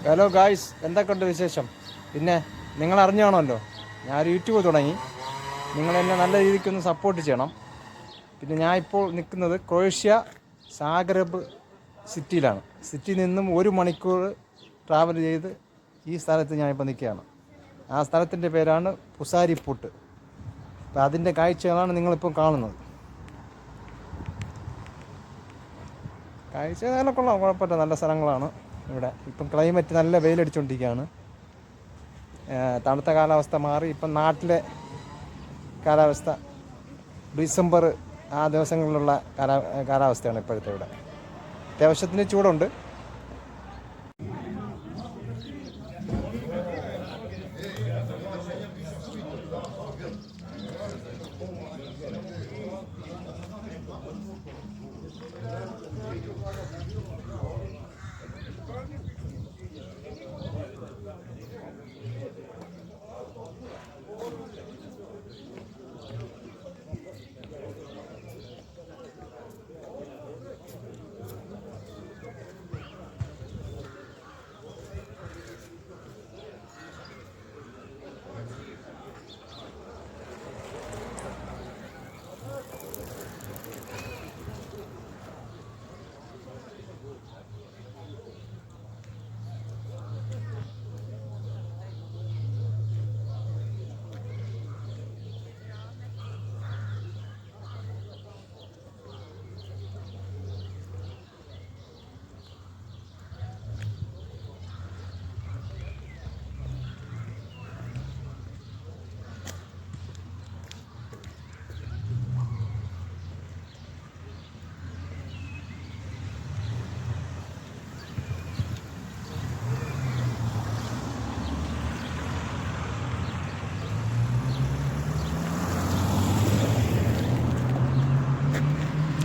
Hello guys, എന്തൊക്കെയുണ്ട് വിശേഷം? പിന്നെ നിങ്ങൾ അറിഞ്ഞാണല്ലോ, ഞാൻ യൂട്യൂബ് തുടങ്ങി. നിങ്ങളെന്നെ നല്ല രീതിക്കൊന്ന് സപ്പോർട്ട് ചെയ്യണം. പിന്നെ ഞാൻ ഇപ്പോൾ നിൽക്കുന്നത് ക്രൊയേഷ്യ സാഗ്രബ് സിറ്റിയിലാണ്. സിറ്റിയിൽ നിന്നും 1 മണിക്കൂർ ട്രാവൽ ചെയ്ത് ഈ സ്ഥലത്ത് ഞാനിപ്പോൾ നിൽക്കുകയാണ്. ആ സ്ഥലത്തിൻ്റെ പേരാണ് പുസാരിപ്പൂട്ട്. അപ്പോൾ അതിൻ്റെ കാഴ്ചകളാണ് നിങ്ങളിപ്പോൾ കാണുന്നത്. കാഴ്ച നല്ല കൊള്ളാം, കുഴപ്പമില്ല, നല്ല സ്ഥലങ്ങളാണ് ഇവിടെ. ഇപ്പം ക്ലൈമറ്റ് നല്ല വെയിലടിച്ചുകൊണ്ടിരിക്കുകയാണ്. തണുത്ത കാലാവസ്ഥ മാറി ഇപ്പം നാട്ടിലെ കാലാവസ്ഥ ഡിസംബർ ആ ദിവസങ്ങളിലുള്ള കാലാവസ്ഥയാണ് ഇപ്പോഴത്തെ ഇവിടെ. അത്യാവശ്യത്തിന് ചൂടുണ്ട്.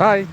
ഹായ്.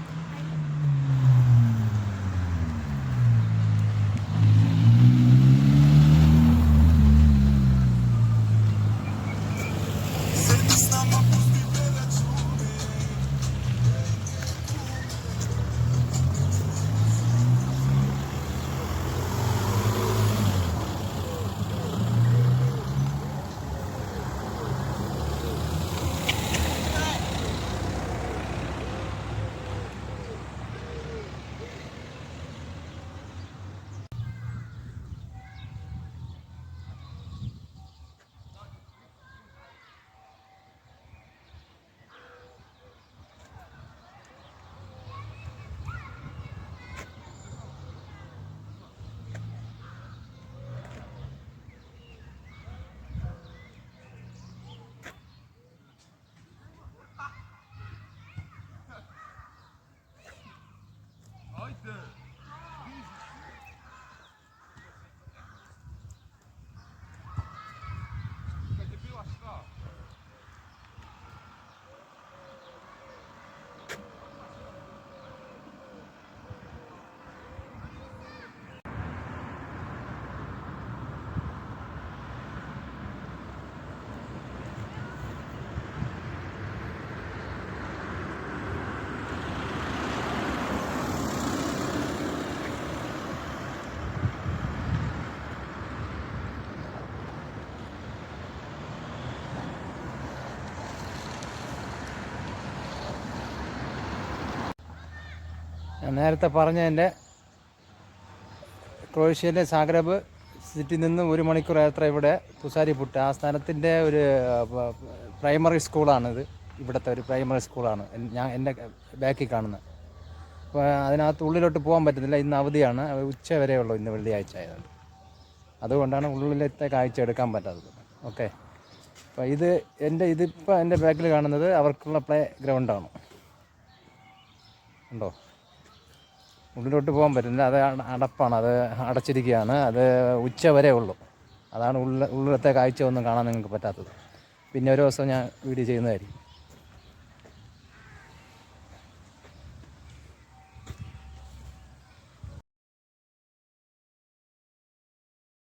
ഞാൻ നേരത്തെ പറഞ്ഞതിൻ്റെ ക്രൊയേഷ്യയിലെ സാഗ്രബ് സിറ്റിയിൽ നിന്ന് 1 മണിക്കൂർ യാത്ര ഇവിടെ പുസാരിപ്പൂട്ട്. ആ സ്ഥലത്തിൻ്റെ ഒരു പ്രൈമറി സ്കൂളാണിത്. ഇവിടുത്തെ ഒരു പ്രൈമറി സ്കൂളാണ് എൻ്റെ ബാക്കിൽ കാണുന്നത്. അപ്പോൾ അതിനകത്ത് ഉള്ളിലോട്ട് പോകാൻ പറ്റുന്നില്ല. ഇന്ന് അവധിയാണ്, ഉച്ച വരെയുള്ളൂ, ഇന്ന് വെള്ളിയാഴ്ച ആയതുകൊണ്ട്. അതുകൊണ്ടാണ് ഉള്ളിലത്തെ കാഴ്ച എടുക്കാൻ പറ്റാത്തത്. ഓക്കെ. അപ്പോൾ ഇതിപ്പോൾ എൻ്റെ ബാക്കിൽ കാണുന്നത് അവർക്കുള്ള പ്ലേ ഗ്രൗണ്ടാണ്. ഉണ്ടോ? ഉള്ളിലോട്ട് പോകാൻ പറ്റുന്നില്ല, അത് അടപ്പാണ്, അത് അടച്ചിരിക്കുകയാണ്. അത് ഉച്ച വരെ ഉള്ളൂ. അതാണ് ഉള്ളിലത്തെ കാഴ്ച ഒന്നും കാണാൻ നിങ്ങൾക്ക് പറ്റാത്തത്. പിന്നെ ഒരു ദിവസം ഞാൻ വീഡിയോ ചെയ്യുന്നതായിരിക്കും.